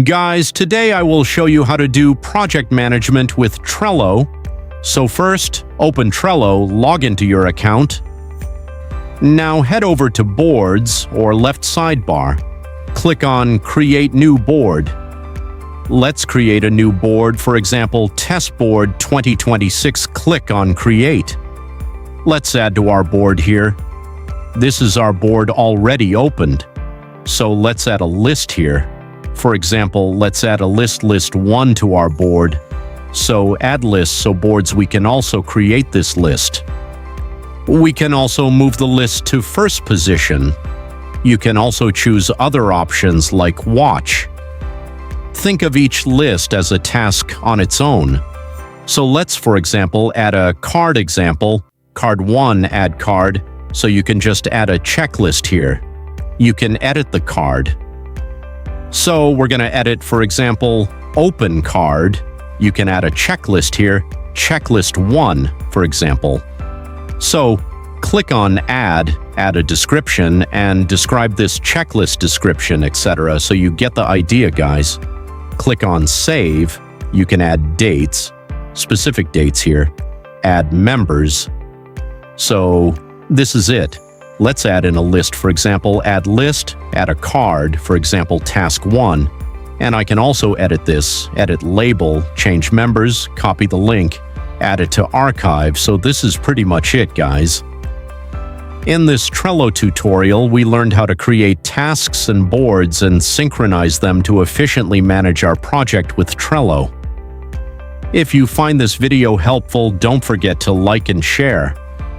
Guys, today I will show you how to do project management with Trello. So first, open Trello, log into your account. Now head over to Boards or left sidebar. Click on Create New Board. Let's create a new board, for example, Test Board 2026. Click on Create. Let's add to our board here. This is our board already opened. So let's add a list here. For example, let's add a list 1 to our board. So add lists so boards we can also create this list. We can also move the list to first position. You can also choose other options like watch. Think of each list as a task on its own. So let's, for example, add a card example, card 1, add card, so you can just add a checklist here. You can edit the card. So we're going to edit, for example, open card. You can add a checklist here, checklist 1, for example. So click on add a description, and describe this checklist description, etc. So you get the idea, guys. Click on save. You can add dates, specific dates here, add members. So this is it. Let's add in a list, for example, add list, add a card, for example, task 1. And I can also edit this, edit label, change members, copy the link, add it to archive. So this is pretty much it, guys. In this Trello tutorial, we learned how to create tasks and boards and synchronize them to efficiently manage our project with Trello. If you find this video helpful, don't forget to like and share.